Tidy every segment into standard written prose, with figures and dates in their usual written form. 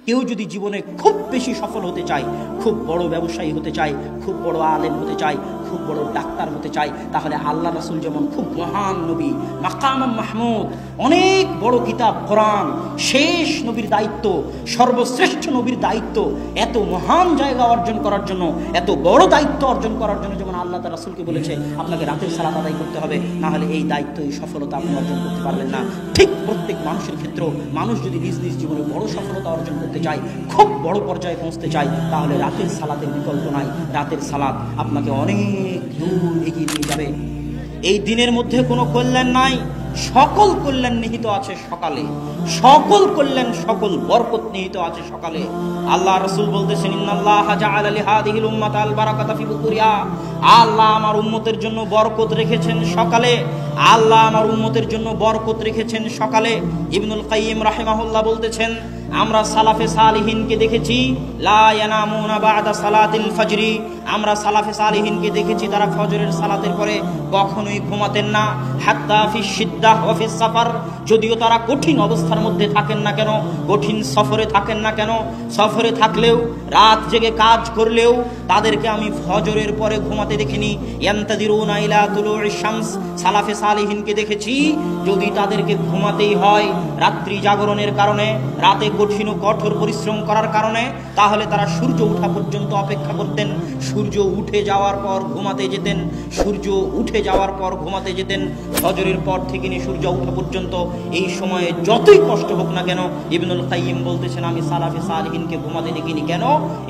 কেউ যদি জীবনে খুব বেশি সফল হতে চায়, খুব বড় ব্যবসায়ী হতে চায়, খুব বড় আলেম হতে চায়, খুব বড় ডাক্তার হতে চায়, তাহলে আল্লাহ রাসূল যেমন খুব মহান নবী, মাকাম মাহমুদ, অনেক বড় কিতাব কোরআন, শেষ নবীর দায়িত্ব, সর্বশ্রেষ্ঠ নবীর দায়িত্ব, এত মহান জায়গা অর্জন করার জন্য, এত বড় দায়িত্ব অর্জন করার জন্য যেমন আল্লাহ তার রাসূলকে বলেছে আপনাকে রাতের সালাত আদায় করতে হবে, না হলে এই দায়িত্ব, এই সফলতা আপনি অর্জন করতে পারবেন না। ঠিক প্রত্যেক মানুষের ক্ষেত্রে মানুষ যদি নিজ নিজ জীবনে বড় সফলতা অর্জন করতে চায়, খুব বড় পর্যায়ে পৌঁছতে চায়, তাহলে রাতের সালাতের বিকল্প নাই। রাতের সালাত আপনাকে অনেক দূর এগিয়ে নিয়ে যাবে। এই দিনের মধ্যে কোনো কল্যাণ নাই, সকল কল্যাণ নিহিত আছে সকালে, সকল কল্যাণ, সকল বরকত নিহিত আছে সকালে। আল্লাহ রাসূল বলতেছেন ইন্নাল্লাহা জাআলা লিহাদিহিল উম্মাতা আল বারাকাতা ফি বুকুরিহা, আল্লাহ আমার উম্মতের জন্য বরকত রেখেছেন সকালে, আল্লাহ আমার উম্মতের জন্য বরকত রেখেছেন সকালে। ইবনুল কাইয়িম রাহিমাহুল্লাহ বলতেছেন আমরা সালাফে সালিহিনকে দেখেছি লা ইয়ানামুনা বা'দা সালাতিল ফজরি, আমরা সালাফে সালিহিনকে দেখেছি তারা ফজরের সালাতের পরে কখনোই ঘুমাতেন না। হাত্তা ফিশ শিদ্দাহ ওয়া ফিস সাফার, যদিও তারা কঠিন অবস্থার মধ্যে থাকেন না কেন, কঠিন সফরে থাকেন না কেন, সফরে থাকলেও রাত জেগে কাজ করলেও তাদেরকে আমি ফজরের পরে ঘুমাতে দেখিনি। ইয়ান্তাদিরুনা ইলা তুলুইশ শামস, সালাফে সালিহিনকে দেখেছি যদি তাদেরকে ঘুমাতেই হয় রাত্রি জাগরণের কারণে, রাতে কঠিন ও কঠোর পরিশ্রম করার কারণে, তাহলে তারা সূর্য ওঠা পর্যন্ত অপেক্ষা করতেন, সূর্য উঠে যাওয়ার পর ঘুমাতে যেতেন, সূর্য উঠে যাওয়ার পর ঘুমাতে যেতেন। ফজরের পর থেকে নিয়ে সূর্য ওঠা পর্যন্ত এই সময়ে যতই কষ্ট হোক না কেন, ইবনুল কাইয়িম বলতেছেন আমি সালাফে সালিহিনকে ঘুমাতে দেখিনি। কেন?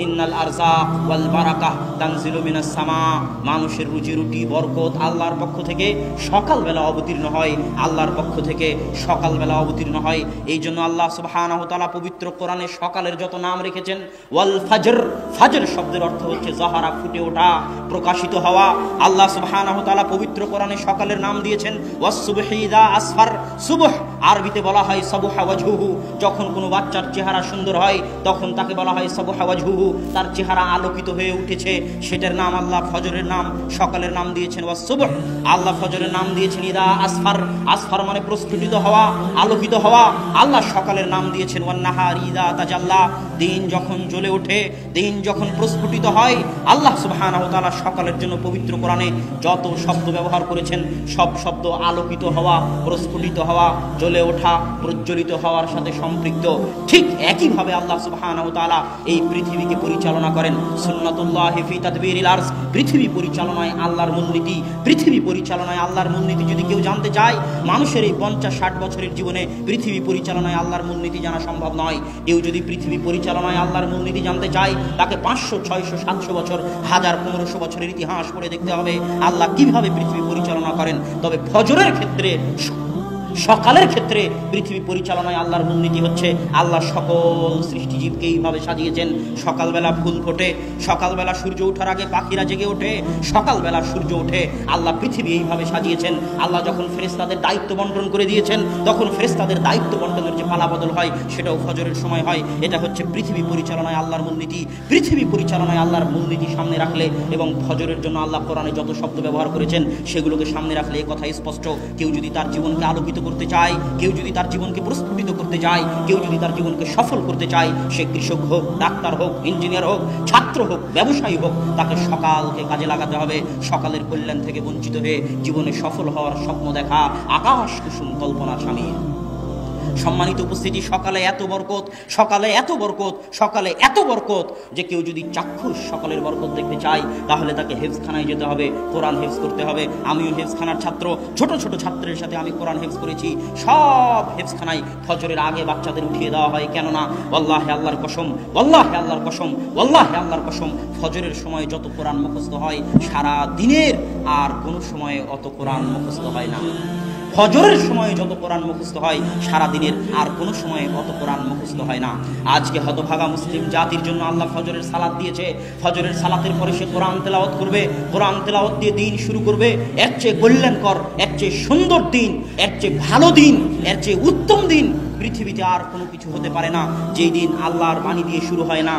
ইন্নাল আরযাক ওয়াল বারাকাহ তানজিলু মিনাস সামা, মানুষের রুজি রুটি বরকত আল্লাহর পক্ষ থেকে সকালবেলা অবতীর্ণ হয়, আল্লাহর পক্ষ থেকে সকালবেলা অবতীর্ণ হয়। এই জন্য আল্লাহ সুবহানাহু ওয়া তাআলা পবিত্র কোরআনে সকালের যত নাম রেখেছেন, ওয়াল ফজর, ফজর শব্দের অর্থ হচ্ছে যাহারা, ফুটে ওঠা, প্রকাশিত হওয়া। আল্লাহ সুবহানাহু ওয়া তাআলা পবিত্র কোরআনে সকালের নাম দিয়েছেন ওয়াস সুবহি ইযা আসফার, সুবহ আরবিতে বলা হয় সাবহা ওয়াজহুহু, যখন কোনো বাচ্চার চেহারা সুন্দর হয় তখন তাকে বলা হয় সাবহা ওয়াজহুহু, তার চেহারা আলোকিত হয়ে উঠেছে, সেটার নাম আল্লাহ ফজরের নাম, সকালের নাম দিয়েছেন ওয়াস সুবহ। আল্লাহ ফজরের নাম দিয়েছেন ইদা আসফার, আসফার মানে প্রস্ফুটিত হওয়া, আলোকিত হওয়া। আল্লাহ সকালের নাম দিয়েছেন ওয়ান নাহার ইদা তাজাল্লা, দিন যখন জ্বলে ওঠে, দিন যখন প্রস্ফুটিত হয়। আল্লাহ সুবহানাহু ওয়া তাআলা সকালের জন্য পবিত্র কোরআনে যত শব্দ ব্যবহার করেছেন সব শব্দ আলোকিত হওয়া, প্রস্ফুটিত হওয়া, জ্বলে ওঠা, প্রজ্বলিত হওয়ার সাথে সম্পৃক্ত। ঠিক একইভাবে আল্লাহ সুবহানাহু ওয়া তাআলা এই পৃথিবীকে পরিচালনা করেন। সুন্নাতুল্লাহি ফি তাদবিরিল আরজ, পৃথিবী পরিচালনায় আল্লাহর মূলনীতি, পৃথিবী পরিচালনায় আল্লাহর মূলনীতি যদি কেউ জানতে চায়, মানুষের এই 50-60 বছরের জীবনে পৃথিবী পরিচালনায় আল্লাহর মূলনীতি জানা সম্ভব নয়। কেউ যদি পৃথিবী পরিচালনায় আল্লাহর মূলনীতি জানতে চায়, তাকে 500, 600, 700 বছর, 1000, 1500 বছরের ইতিহাস পড়ে দেখতে হবে আল্লাহ কিভাবে পৃথিবী পরিচালনা করেন। তবে ফজরের ক্ষেত্রে, সকালের ক্ষেত্রে পৃথিবী পরিচালনায় আল্লাহর মূলনীতি হচ্ছে আল্লাহ সকল সৃষ্টিজীবকে এইভাবে সাজিয়েছেন। সকালবেলা ফুল ফোটে, সকালবেলা সূর্য ওঠার আগে পাখিরা জেগে ওঠে, সকালবেলা সূর্য ওঠে। আল্লাহ পৃথিবী এইভাবে সাজিয়েছেন। আল্লাহ যখন ফেরেশতাদের দায়িত্ব বন্টন করে দিয়েছেন, তখন ফেরেশতাদের দায়িত্ব বন্টনের যে পালা বদল হয় সেটাও ফজরের সময় হয়। এটা হচ্ছে পৃথিবী পরিচালনায় আল্লাহর মূলনীতি। পৃথিবী পরিচালনায় আল্লাহর মূলনীতি সামনে রাখলে এবং ফজরের জন্য আল্লাহ কোরআনে যত শব্দ ব্যবহার করেছেন সেগুলোকে সামনে রাখলে এ কথা স্পষ্ট, কেউ যদি তার জীবনকে আলোকিত করতে চায়, কেউ যদি তার জীবনকে প্রস্ফুটিত করতে চায়, কেউ যদি তার জীবনকে সফল করতে চায়, সে কৃষক হোক, ডাক্তার হোক, ইঞ্জিনিয়ার হোক, ছাত্র হোক, ব্যবসায়ী হোক, তাকে সকালকে কাজে লাগাতে হবে। সকালের কল্যাণ থেকে বঞ্চিত হয়ে জীবনে সফল হওয়ার স্বপ্ন দেখা আকাশ কুসুম কল্পনার সামিল। সম্মানিত উপস্থিতি, সকালে এত বরকত, সকালে এত বরকত, সকালে এত বরকত যে কেউ যদি চাক্ষুষ সকালের বরকত দেখতে চায় তাহলে তাকে হেফজখানায় যেতে হবে, কোরআন হেফজ করতে হবে। আমিও হেফজখানার ছাত্র, ছোট ছোট ছাত্রের সাথে আমি কোরআন হেফজ করেছি। সব হেফজখানায় ফজরের আগে বাচ্চাদের উঠিয়ে দেওয়া হয়। কেননা ওয়াল্লাহি আল্লাহর কসম, ওয়াল্লাহি আল্লাহর কসম, ওয়াল্লাহি আল্লাহর কসম, ফজরের সময় যত কোরআন মুখস্থ হয় সারা দিনের আর কোনো সময়ে অত কোরআন মুখস্থ হয় না। ফজরের সময়ে যত কোরআন মুখস্থ হয় সারা দিনের আর কোনো সময়ে অত কোরআন মুখস্থ হয় না। আজকে হতভাগা মুসলিম জাতির জন্য আল্লাহ ফজরের সালাত দিয়েছে। ফজরের সালাতের পরে সে কোরআন তেলাওয়াত করবে, কোরআন তেলাওয়াত দিয়ে দিন শুরু করবে। এর চেয়ে কল্যাণকর, এর চেয়ে সুন্দর দিন, এর চেয়ে ভালো দিন, এর চেয়ে উত্তম দিন পৃথিবীতে আর কোনো কিছু হতে পারে না। যেই দিন আল্লাহর বাণী দিয়ে শুরু হয় না,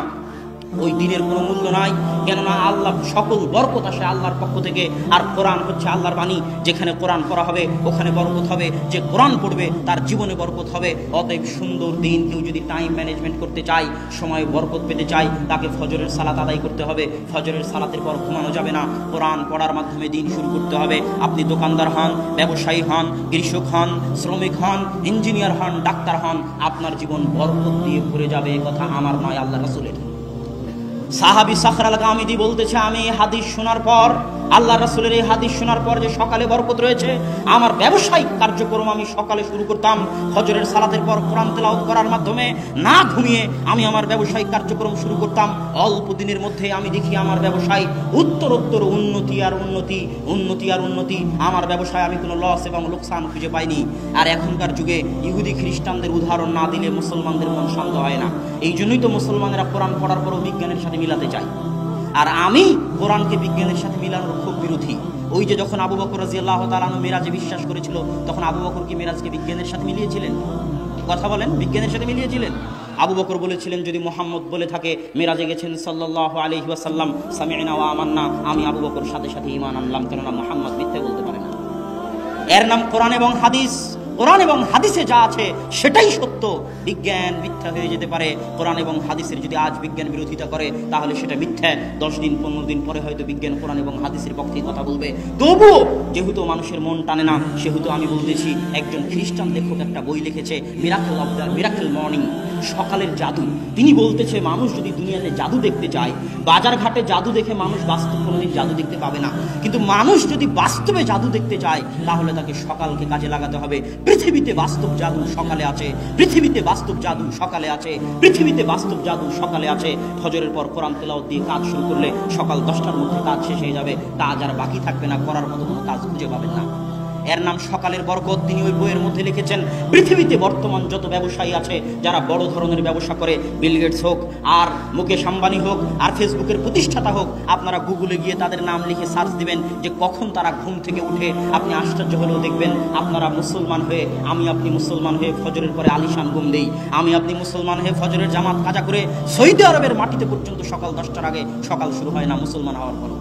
ওই দিনের কোনো মূল্য নাই। কেননা আল্লাহ সকল বরকত আসে আল্লাহর পক্ষ থেকে, আর কোরআন হচ্ছে আল্লাহর বাণী। যেখানে কোরআন পড়া হবে ওখানে বরকত হবে, যে কোরআন পড়বে তার জীবনে বরকত হবে। অতএব সুন্দর দিন কেউ যদি টাইম ম্যানেজমেন্ট করতে চায়, সময় বরকত পেতে চায়, তাকে ফজরের সালাত আদায় করতে হবে। ফজরের সালাতের পর ঘুমানো যাবে না, কোরআন পড়ার মাধ্যমে দিন শুরু করতে হবে। আপনি দোকানদার হন, ব্যবসায়ী হন, কৃষক হন, শ্রমিক হন, ইঞ্জিনিয়ার হন, ডাক্তার হন, আপনার জীবন বরকত দিয়ে ভরে যাবে। এ কথা আমার নয়, আল্লাহ রাসূলের। সাহাবী সাখর আল গামিদি বলতেছে, আমি হাদিস শোনার পর, আল্লাহ রাসূলের এই হাদিস শোনার পর যে সকালে বরকত রয়েছে, আমার ব্যবসায়িক কার্যক্রম আমি সকালে শুরু করতাম ফজরের সালাতের পর কোরআন তেলাওয়াত করার মাধ্যমে। না ঘুমিয়ে আমি আমার ব্যবসায়িক কার্যক্রম শুরু করতাম। অল্প দিনের মধ্যে আমি দেখি আমার ব্যবসায় উত্তরোত্তর উন্নতি আর উন্নতি, উন্নতি আর উন্নতি। আমার ব্যবসায় আমি কোনো লস এবং লোকসান খুঁজে পাইনি। আর এখনকার যুগে ইহুদি খ্রিস্টানদের উদাহরণ না দিলে মুসলমানদের মন শান্ত হয় না। এই জন্যই তো মুসলমানেরা কোরআন পড়ার পরও বিজ্ঞানের সাথে মিলাতে চায়। আর আমি কোরআনকে বিজ্ঞানের সাথে মিলানোর খুব বিরোধী। ওই যে যখন আবু বকর রাদিয়াল্লাহু তাআলা আনহু মিরাজে বিশ্বাস করেছিল, তখন আবু বকর কি মিরাজকে বিজ্ঞানের সাথে মিলিয়েছিলেন? কথা বলেন, বিজ্ঞানের সাথে মিলিয়েছিলেন? আবু বকর বলেছিলেন, যদি মুহাম্মদ বলে থাকে মিরাজে গেছেন সাল্লাল্লাহু আলাইহি ওয়াসাল্লাম, সামি'না ওয়া আমান্না, আমি আবু বকর সাথে সাথে ঈমান আনলাম, কেননা মুহাম্মদ মিথ্যা বলতে পারে না। এর নাম কোরআন এবং হাদিস। কোরআন এবং হাদিসে যা আছে সেটাই সত্য। বিজ্ঞান মিথ্যা হয়ে যেতে পারে। কোরআন এবং হাদিসের যদি আজ বিজ্ঞান বিরোধিতা করে তাহলে সেটা মিথ্যা। 10 দিন 15 দিন পরে হয়তো বিজ্ঞান কোরআন এবং হাদিসের পক্ষে কথা বলবে। তবুও যেহেতু মানুষের মন টানে না, সেহেতু আমি বলতেছি, একজন খ্রিস্টান লেখক একটা বই লিখেছে, miracle of the miracle morning, সকালের জাদু। তিনি বলতেছে, মানুষ যদি দুনিয়াতে জাদু দেখতে চায়, বাজার ঘাটে জাদু দেখে মানুষ বাস্তব কোনোদিন জাদু দেখতে পাবে না। কিন্তু মানুষ যদি বাস্তবে জাদু দেখতে চায় তাহলে তাকে সকালকে কাজে লাগাতে হবে। পৃথিবীতে বাস্তব জাদু সকালে আছে, পৃথিবীতে বাস্তব জাদু সকালে আছে, পৃথিবীতে বাস্তব জাদু সকালে আছে। ফজরের পর কোরআন তেলাওয়াত দিয়ে কাজ শুরু করলে সকাল 10টার মধ্যে কাজ শেষ হয়ে যাবে। কাজ আর বাকি থাকবে না, করার মতো কোনো কাজ খুঁজে পাবেন না। এর নাম সকালের বরকত। তিনি ওই বইয়ের মধ্যে লিখেছেন, পৃথিবীতে বর্তমান যত ব্যবসায়ী আছে যারা বড় ধরনের ব্যবসা করে, বিল গেটস হোক, আর মুকেশ আম্বানি হোক, আর ফেসবুকের প্রতিষ্ঠাতা হোক, আপনারা গুগলে গিয়ে তাদের নাম লিখে সার্চ দিবেন যে কখন তারা ঘুম থেকে উঠে। আপনি আশ্চর্য হলেও দেখবেন, আপনারা মুসলমান হয়ে, আপনি মুসলমান হয়ে ফজরের পরে আলিশান ঘুম দেই, আপনি মুসলমান হয়ে ফজরের জামাত কাজা করে সৌদি আরবের মাটিতে পর্যন্ত সকাল 10টার আগে সকাল শুরু হয় না মুসলমান হওয়ার পর।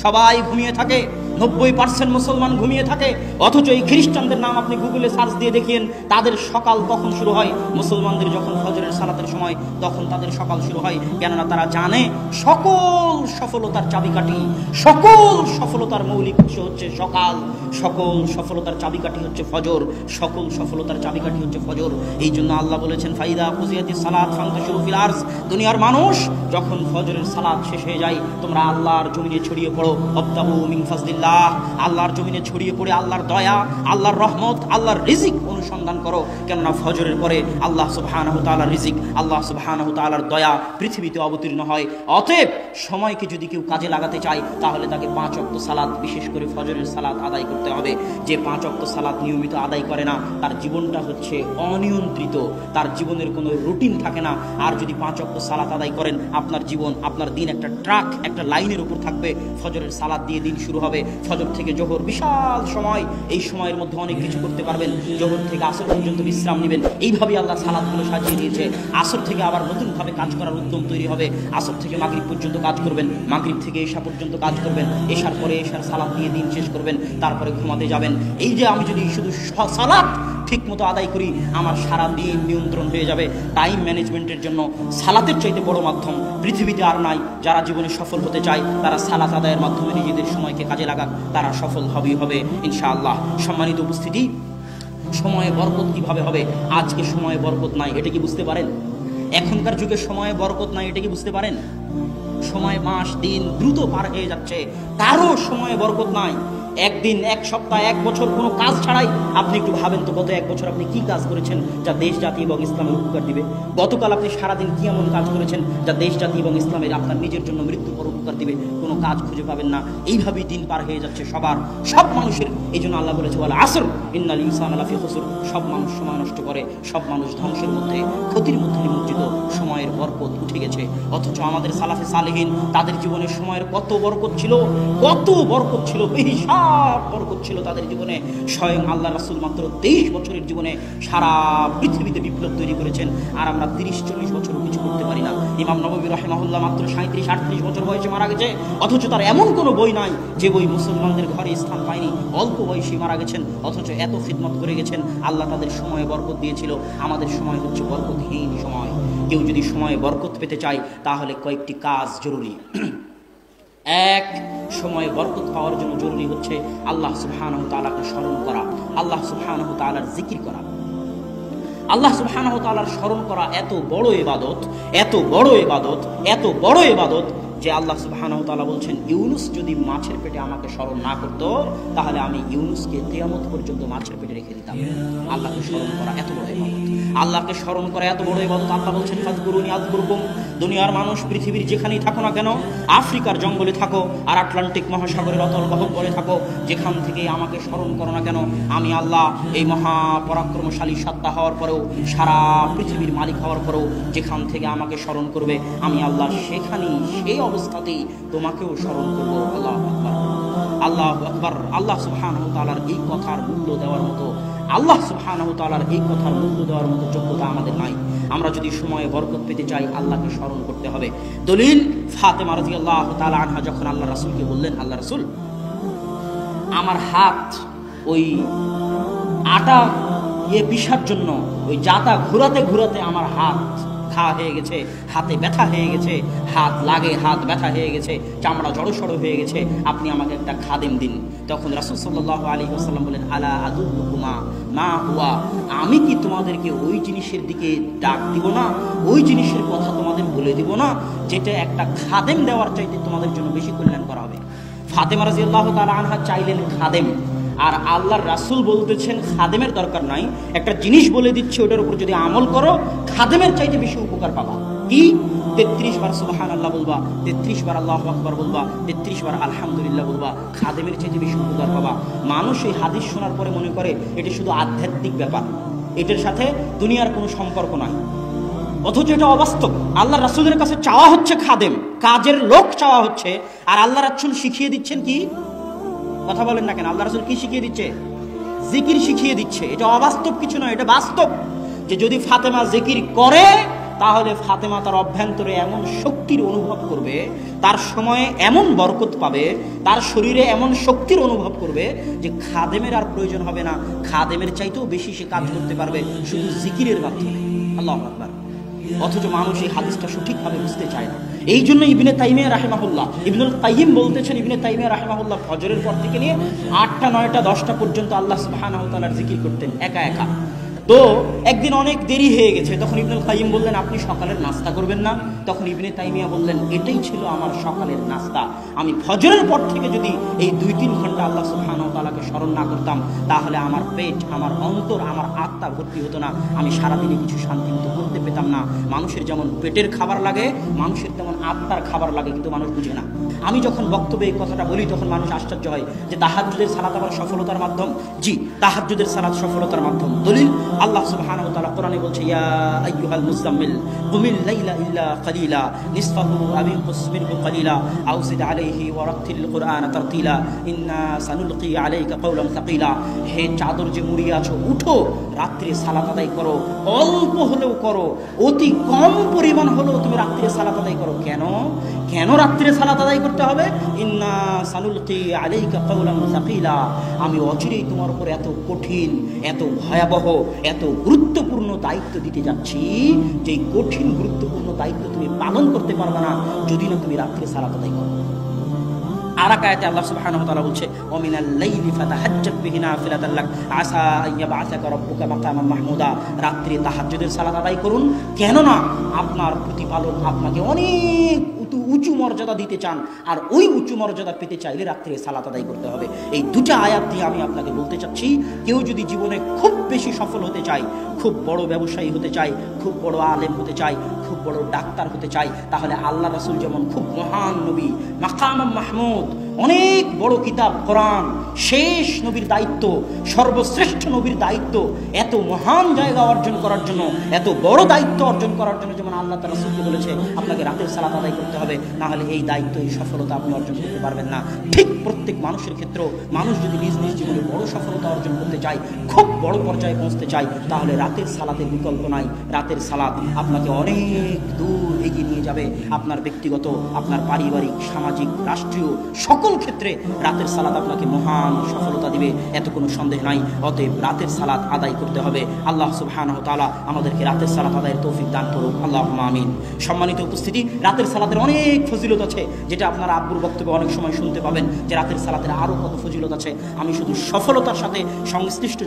সবাই ঘুমিয়ে থাকে, 90% মুসলমান ঘুমিয়ে থাকে। অথচ এই খ্রিস্টানদের নাম আপনি গুগলে সার্চ দিয়ে দেখিয়েন, তাদের সকাল কখন শুরু হয়। মুসলমানদের যখন ফজরের সালাতের সময়, তখন তাদের সকাল শুরু হয়। কেননা তারা জানে সকল সফলতার চাবিকাঠি, সকল সফলতার মৌলিক উৎস হচ্ছে সকাল, সকল সফলতার চাবিকাঠি হচ্ছে ফজর, সকল সফলতার চাবিকাঠি হচ্ছে ফজর। এই জন্য আল্লাহ বলেছেন, ফাইদা কুজিয়াতিস সালাত ফান্তাশিরু ফিল আরজ, দুনিয়ার মানুষ যখন ফজরের সালাত শেষ হয়ে যায়, তোমরা আল্লাহর জমিনে ছড়িয়ে পড়ো। ওয়াবতাগু মিন ফাজলিল্লাহ, আল্লাহর জমিনে ছড়িয়ে পড়ে আল্লাহর দয়া, আল্লাহর রহমত, আল্লাহর রিজিক অনুসন্ধান করো। কেননা ফজরের পরে আল্লাহ সুবহানাহু তাআলার রিজিক, আল্লাহ সুবহানাহু তাআলার দয়া পৃথিবীতে অবতীর্ণ হয়। অতএব সময়কে যদি কেউ কাজে লাগাতে চায় তাহলে তাকে 5 ওয়াক্ত সালাত, বিশেষ করে ফজরের সালাত আদায় করতে হবে। যে 5 ওয়াক্ত সালাত নিয়মিত আদায় করে না, তার জীবনটা হচ্ছে অনিয়ন্ত্রিত, তার জীবনের কোনো রুটিন থাকে না। আর যদি 5 ওয়াক্ত সালাত আদায় করেন, আপনার জীবন, আপনার দিন একটা ট্রাক, একটা লাইনের উপর থাকবে। ফজরের সালাত দিয়ে দিন শুরু হবে। ফজর থেকে জোহর বিশাল সময়, এই সময়ের মধ্যে অনেক কিছু করতে পারবেন। জোহর থেকে আসর পর্যন্ত বিশ্রাম নেবেন। এইভাবে আল্লাহ সালাতগুলো সাজিয়ে দিয়েছে। আসর থেকে আবার নতুনভাবে কাজ করার উদ্যম তৈরি হবে। আসর থেকে মাগরিব পর্যন্ত কাজ করবেন, মাগরিব থেকে এশা পর্যন্ত কাজ করবেন, এশার পরে এশার সালাত দিয়ে দিন শেষ করবেন, তারপরে ঘুমাতে যাবেন। এই যে আমি যদি শুধু সালাত ঠিক মতো আদায় করি, আমার সারা দিন নিয়ন্ত্রণ হয়ে যাবে। টাইম ম্যানেজমেন্টের জন্য সালাতের চাইতে বড় মাধ্যম পৃথিবীতে আর নাই। যারা জীবনে সফল হতে চায় তারা সালাত আদায়ের মাধ্যমে নিজেদের সময়কে কাজে লাগাক, তারা সফল হবে ইনশাআল্লাহ। সম্মানিত উপস্থিতি, সময়ে বরকত কিভাবে হবে? আজকে সময়ে বরকত নাই, এটা কি বুঝতে পারেন? এখনকার যুগে সময়ে বরকত নাই, এটা কি বুঝতে পারেন? সময়, মাস, দিন দ্রুত পার হয়ে যাচ্ছে, কারো সময়ে বরকত নাই। একদিন, এক সপ্তাহ, এক বছর কোনো কাজ ছাড়াই আপনি একটু ভাবেন তো, গত 1 বছর আপনি কি কাজ করেছেন যা দেশ, জাতি এবং ইসলামের উপকার দিবে? গতকাল আপনি সারাদিন কি এমন কাজ করেছেন যা দেশ, জাতি এবং ইসলামের, আপনার নিজের জন্য মৃত্যু পর উপকার দিবে? কোনো কাজ খুঁজে পাবেন না। এইভাবেই দিন পার হয়ে যাচ্ছে সব মানুষের। এই জন্য আল্লাহ বলেছে, ওয়াল আসর ইন্নাল ইনসানা লাফি খুসর, সব মানুষ সময় নষ্ট করে, সব মানুষ ধ্বংসের মধ্যে, ক্ষতির মধ্যে নিমজ্জিত। সময়ের বরকত উঠে গেছে। অথচ আমাদের সালাফে সালেহিন, তাদের জীবনে সময়ের কত বরকত ছিল, কত বরকত ছিল, বেহিসাব বরকত ছিল তাদের জীবনে। স্বয়ং আল্লাহ রাসূল মাত্র 23 বছরের জীবনে সারা পৃথিবীতে বিপ্লব তৈরি করেছেন। আর আমরা 30-40 বছরও কিছু করতে পারি না। ইমাম নববী রাহিমাহুল্লাহ মাত্র 37-38 বছর বয়সে মারা গেছে, অথচ তার এমন কোনো বই নাই যে বই মুসলমানদের ঘরে স্থান পায়নি। অল্প বয়সে মারা গেছেন, অথচ এত খিদমত করে গেছেন। আল্লাহ তাদের সময়ে বরকত দিয়েছিল। আমাদের সময় হচ্ছে বরকতহীন সময়। কেউ যদি সময়ে বরকত পেতে চায় তাহলে কয়েকটি কাজ জরুরি। এক, সময়ে বরকত পাওয়ার জন্য জরুরি হচ্ছে আল্লাহ সুবহানাহু ওয়া তাআলাকে স্মরণ করা, আল্লাহ সুবহানাহু ওয়া তাআলার জিকির করা। আল্লাহ সুবহানাহু ওয়া তাআলার স্মরণ করা এত বড় ইবাদত, এত বড় ইবাদত, এত বড় ইবাদত যে আল্লাহ সুবহানাহু ওয়া তাআলা বলছেন, ইউনুস যদি মাছের পেটে আমাকে স্মরণ না করত তাহলে আমি ইউনুসকে কিয়ামত পর্যন্ত মাছের পেটে রেখে দিতাম। আল্লাহকে স্মরণ করা এত বড় ইবাদত, আল্লাহকে স্মরণ করা এত বড় ইবাদত। আল্লাহ বলছেন, ফাযকুরুনি আযকুরকুম। দুনিয়ার মানুষ পৃথিবীর যেখানেই থাকো না কেন, আফ্রিকার জঙ্গলে থাকো আর আটলান্টিক মহাসাগরের অতল গহ্বরে থাকো, যেখান থেকে আমাকে স্মরণ করো না কেন, আমি আল্লাহ এই মহাপরাক্রমশালী সত্তা হওয়ার পরেও, সারা পৃথিবীর মালিক হওয়ার পরেও যেখান থেকে আমাকে স্মরণ করবে আমি আল্লাহ সেখানেই সেই অবস্থাতেই তোমাকেও স্মরণ করবো। আল্লাহু আকবার, আল্লাহু আকবার। আল্লাহ সুবহানাহু ওয়া তাআলার এই কথার মূল্য দেওয়ার মতো, আল্লাহ সুবহানাহু ওয়া তাআলার এই কথার মূল্য দেওয়ার মতো যোগ্যতা আমাদের নাই। আমরা যদি সময়ে বরকত পেতে চাই আল্লাহকে স্মরণ করতে হবে। দলিল, ফাতেমা রাদিয়াল্লাহু তাআলা আনহা যখন আল্লাহ রাসূলকে বললেন, আল্লাহ রাসূল আমার হাত ওই আটা পিষার জন্য ওই জাতা ঘুরাতে ঘুরাতে আমার হাত ঘা হয়ে গেছে, হাতে ব্যথা হয়ে গেছে, হাত লাগে, হাত ব্যথা হয়ে গেছে, চামড়া জড়সড় হয়ে গেছে, আপনি আমাকে একটা খাদেম দিন। তখন রাসূল সাল্লাল্লাহু আলাইহি ওয়াসাল্লাম বলেন, আলা আদুল্লুকুমা মা হুয়া, আমি কি তোমাদেরকে ওই জিনিসের দিকে ডাক দিব না, ওই জিনিসের কথা তোমাদের বলে দিব না যেটা একটা খাদেম দেওয়ার চাইতে তোমাদের জন্য বেশি কল্যাণ করা হবে। ফাতেমা রাদিয়াল্লাহু তাআলা আনহা চাইলেন খাদেম, আর আল্লাহর রাসূল বলতেছেন খাদেমের দরকার নাই, একটা জিনিস বলে দিচ্ছে ওটার উপর যদি আমল করো খাদেমের চাইতে বেশি উপকার পাবা। কি? 33 বার সুবহানাল্লাহ বলবা, 33 বার আল্লাহু আকবার বলবা, 33 বার আলহামদুলিল্লাহ বলবা, খাদেমের চাইতে বেশি উপকার পাবা। মানুষ এই হাদিস শোনার পরে মনে করে এটা শুধু আধ্যাত্মিক ব্যাপার, এটার সাথে দুনিয়ার কোনো সম্পর্ক নাই, অথচ এটা অবাস্তব। আল্লাহ রাসূলের কাছে চাওয়া হচ্ছে খাদেম, কাজের লোক চাওয়া হচ্ছে, আর আল্লাহ রাসূল শিখিয়ে দিচ্ছেন কি? কথা বলেন না কেন? আল্লাহ রাসূল কি শিখিয়ে দিচ্ছে? জিকির শিখিয়ে দিচ্ছে। এটা অবাস্তব কিছু নয়, এটা বাস্তব যে যদি ফাতেমা জিকির করে তাহলে ফাতেমা তার অভ্যন্তরে এমন শক্তির অনুভব করবে, তার সময়ে এমন বরকত পাবে, তার শরীরে এমন শক্তির অনুভব করবে যে খাদেমের আর প্রয়োজন হবে না, খাদেমের চাইতেও বেশি সে কাজ করতে পারবে শুধু জিকিরের মাধ্যমে। আল্লাহু আকবার। অথচ মানুষ এই হাদিসটা সঠিকভাবে বুঝতে চায় না। এই জন্য ইবনে তাইমিয়া রাহিমাহুল্লাহ, ইবনুল কাইয়িম বলতেছেন, ইবনে তাইমিয়া রাহিমাহুল্লাহ ফজরের পর থেকে নিয়ে 8টা 9টা 10টা পর্যন্ত আল্লাহ সুবহানাহু ওয়া তাআলার জিকির করতেন একা একা। তো একদিন অনেক দেরি হয়ে গেছে, তখন ইবনুল কাইয়িম বললেন, আপনি সকালের নাস্তা করবেন না? তখন ইবনে তাইমিয়া বললেন, এটাই ছিল আমার সকালের নাস্তা। আমি ফজরের পর থেকে যদি এই 2-3 ঘন্টা আল্লাহ সুবহানাহু ওয়া তাআলাকে স্মরণ না করতাম তাহলে আমার পেট, আমার অন্তর, আমার আত্মা ভর্তি হতো না, আমি সারাদিনে কিছু শান্তি মতো করতে পেতাম না। মানুষের যেমন পেটের খাবার লাগে, মানুষের তেমন আত্মার খাবার লাগে, কিন্তু মানুষ বুঝে না। আমি যখন বক্তব্যে এই কথাটা বলি তখন মানুষ আশ্চর্য হয় যে তাহাজ্জুদের সালাত আবার সফলতার মাধ্যম। জি, তাহাজ্জুদের সালাত সফলতার মাধ্যম। দলিল, আল্লাহ সুবহানাহু ওয়া তাআলা কোরআনে বলছে, ইয়া আইয়ুহাল মুযাম্মিল কুমিল লাইলা ইল্লা কালিলা নিসফাহু আও ইনকুস মিনহু কালিলা আও জিদ আলাইহি ওয়া রাত্তিল কুরআনা তারতিলা ইন্না সানুলকি আলাইকা কাওলান সাকিলা। হে চাদর যে মুড়িয়ে আছো, উঠো, রাত্রে সালাত আদায় করো, অল্প হলেও করো, অতি কম পরিমাণ হলেও তুমি রাত্রে সালাত আদায় করো। কেন কেন রাত্রে সালাত আদায় করতে হবে? ইন্না সানুলকি আলাইকা কাওলান সাকিলা, আমি অচিরেই তোমার উপর এত কঠিন, এত ভয়াবহ, এত গুরুত্বপূর্ণ দায়িত্ব দিতে যাচ্ছি, যে কঠিন গুরুত্বপূর্ণ দায়িত্ব তুমি পালন করতে পারবে না যদি না তুমি রাত্রে সালাত আদায় করো। আর এক আয়াতে আল্লাহ সুবহানাহু ওয়া তাআলা বলছে, ওয়া মিনাল লাইলি ফাতাহাজ্জাত বিহি নাফিলাতান লাক আসা আইয়াবআসাকা রাব্বুকা মাকামান মাহমুদা। রাত্রে তাহাজ্জুদের সালাত আদায় করুন, কেননা আপনার প্রতিপালক আপনাকে অনেক উঁচু মর্যাদা দিতে চান, আর ওই উঁচু মর্যাদা পেতে চাইলে রাত্রে সালাত আদায় করতে হবে। এই দুটো আয়াত দিয়ে আমি আপনাকে বলতে চাচ্ছি, কেউ যদি জীবনে খুব বেশি সফল হতে চায়, খুব বড় ব্যবসায়ী হতে চায়, খুব বড় আলেম হতে চায়, খুব বড় ডাক্তার হতে চায়, তাহলে আল্লাহ রাসূল যেমন খুব মহান নবী, মাকাম মাহমুদ, অনেক বড় কিতাব কোরআন, শেষ নবীর দায়িত্ব, সর্বশ্রেষ্ঠ নবীর দায়িত্ব, এত মহান জায়গা অর্জন করার জন্য, এত বড় দায়িত্ব অর্জন করার জন্য যেমন আল্লাহ তাআলা রাসূলকে বলেছে আপনাকে রাতের সালাত আদায় করতে হবে, না হলে এই দায়িত্ব, এই সফলতা আপনি অর্জন করতে পারবেন না। ঠিক প্রত্যেক মানুষের ক্ষেত্রেও মানুষ যদি নিজ নিজ জীবনে বড় সফলতা অর্জন করতে চায়, খুব বড় পর্যায়ে পৌঁছতে চায়, তাহলে রাতের সালাতের বিকল্প নাই। রাতের সালাত আপনাকে অনেক দূর এগিয়ে নিয়ে যাবে আপনার ব্যক্তিগত, আপনার পারিবারিক, সামাজিক, রাষ্ট্রীয় সকল ক্ষেত্রে রাতের সালাত আপনাকে মহান সফলতা দিবে, এত কোনো সন্দেহ নাই। অতএব রাতের সালাত আদায় করতে হবে। আল্লাহ সুবহানাহু ওয়া তাআলা আমাদেরকে রাতের সালাত আদায়ের তৌফিক দান করুক, আল্লাহুম্মা আমিন। সম্মানিত উপস্থিতি, রাতের সালাতের অনেক ফজিলত আছে, যেটা আপনারা আব্বুর বক্তব্যে অনেক সময় শুনতে পাবেন যে রাতের সালাতের আরও কত ফজিলত আছে। আমি শুধু সফলতার সাথে সংশ্লিষ্ট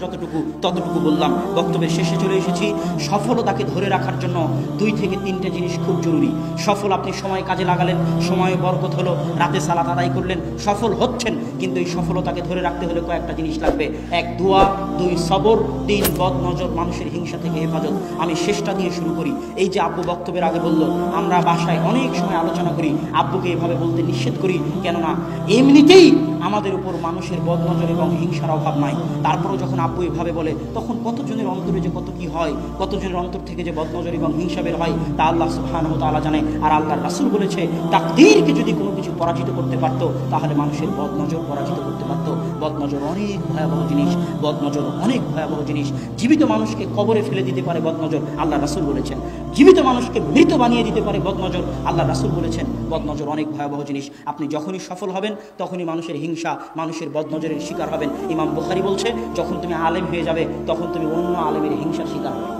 ততটুকু বললাম। বক্তব্যের শেষে চলে এসেছি। সফলতাকে ধরে রাখার জন্য 2 থেকে 3টে জিনিস খুব জরুরি। সফল, আপনি সময় কাজে লাগালেন, সময় বরকত হলো, রাতে সালাত আদায় করলেন, সফল হচ্ছেন, কিন্তু এই সফলতাকে ধরে রাখতে হলে কয়েকটা জিনিস লাগবে। 1 দোয়া, 2 সবর, 3 বদ নজর, মানুষের হিংসা থেকে হেফাজত। আমি শেষটা দিয়ে শুরু করি। এই যে আব্বু বক্তব্যের আগে বলল, আমরা বাসায় অনেক সময় আলোচনা করি, আব্বুকে এভাবে বলতে নিষেধ করি, কেননা এমনিতেই আমাদের উপর মানুষের বদ নজর এবং হিংসার অভাব নাই। তারপরেও যখন আব্বু এভাবে বলে, তখন কতজনের অন্তরে যে কত কি হয়, কতজনের অন্তর থেকে যে বদ নজর এবং হিংসা বের হয়, তা আল্লাহ সুবহানাহু ওয়া তাআলা জানে। আর আল্লাহর রাসূল বলেছে, তাকদীরকে যদি কোনো কিছু পরাজিত করতে পারতো, তাহলে মানুষের বদ নজর পরাজিত করতে পারতো। বদ নজর অনেক ভয়াবহ জিনিস, বদ নজর অনেক ভয়াবহ জিনিস। জীবিত মানুষকে কবরে ফেলে দিতে পারে বদ নজর, আল্লাহ রাসূল বলেছেন। জীবিত মানুষকে মৃত বানিয়ে দিতে পারে বদ নজর, আল্লাহ রাসূল বলেছেন। বদ নজর অনেক ভয়াবহ জিনিস। আপনি যখনই সফল হবেন, তখনই মানুষের হিংসা, মানুষের বদ নজরের শিকার হবেন। ইমাম বুখারী বলছে, যখন তুমি আলেম হয়ে যাবে, তখন তুমি অন্য আলেমের হিংসার শিকার হবে।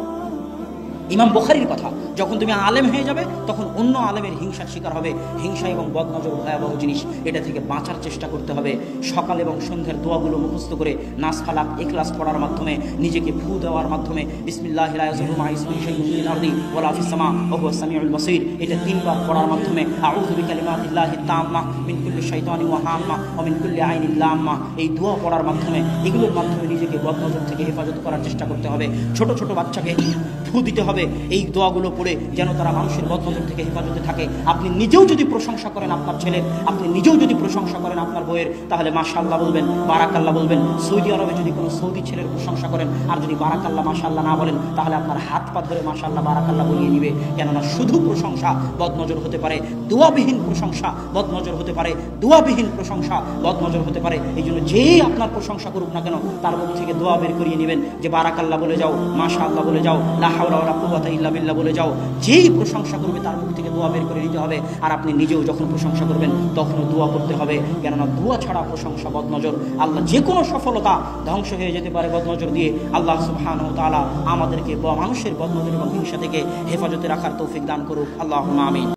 ইমাম বুখারীর কথা, যখন তুমি আলেম হয়ে যাবে, তখন অন্য আলেমের হিংসার শিকার হবে। হিংসা এবং বদনজর ভয়াবহ জিনিস, এটা থেকে বাঁচার চেষ্টা করতে হবে। সকাল এবং সন্ধ্যার দোয়াগুলো মুখস্থ করে, নাস, ফালাক, ইখলাস পড়ার মাধ্যমে, নিজেকে ফু দেওয়ার মাধ্যমে, বিসমিল্লাহি লা ইয়াযুররু মা ইসমিহি শাইউন ফিল আরদি ওয়ালা ফিস সামা ওয়া হুয়াস সামিউল বাসীর, এটা 3 বার পড়ার মাধ্যমে, আউযু বিকালিমাতিল্লাহি তাম্মা মিন কুল্লি শাইতানিন ওয়া হাম্মা ওয়া মিন কুল্লি আইনিন লাম্মা, এই দোয়া পড়ার মাধ্যমে, এগুলোর মাধ্যমে নিজেকে বদনজর থেকে হেফাজত করার চেষ্টা করতে হবে। ছোট ছোট বাচ্চাকে ফু দিতে হবে এই দোয়াগুলো পড়ে, যেন তারা মানুষের বদনজর থেকে হেফাজতে থাকে। আপনি নিজেও যদি প্রশংসা করেন আপনার ছেলের, আপনি নিজেও যদি প্রশংসা করেন আপনার বইয়ের, তাহলে মাশাআল্লাহ বলবেন, বারাকাল্লাহ বলবেন। সৌদি আরবে যদি কোনো সৌদি ছেলের প্রশংসা করেন, আর যদি বারাকাল্লাহ মাশাআল্লাহ না বলেন, তাহলে আপনার হাত পা ধরে মাশাআল্লাহ বারাকাল্লাহ বলিয়ে নিবে। কেননা শুধু প্রশংসা বদনজর হতে পারে, দোয়াবিহীন প্রশংসা বদনজর হতে পারে, দোয়াবিহীন প্রশংসা বদনজর হতে পারে। এই জন্য যেই আপনার প্রশংসা করুক না কেন, তার মুখ থেকে দোয়া বের করিয়ে নেবেন, যে বারাকাল্লাহ বলে যাও, মাশাআল্লাহ বলে যাও, লা হাওলা ওয়ালা কুওয়াতা ইল্লা বিল্লাহ বলে যাও। যেই প্রশংসা করবে তার মুখ থেকে দোয়া বের করে নিতে হবে। আর আপনি নিজেও যখন প্রশংসা করবেন, তখনও দোয়া করতে হবে, কেননা দোয়া ছাড়া প্রশংসা বদনজর। আল্লাহ যে কোনো সফলতা ধ্বংস হয়ে যেতে পারে বদনজর দিয়ে। আল্লাহ সুবহানাহু ওয়া তাআলা আমাদেরকে মানুষের বদনজর এবং হিংসা থেকে হেফাজতে রাখার তৌফিক দান করুক, আল্লাহুম্মা আমিন।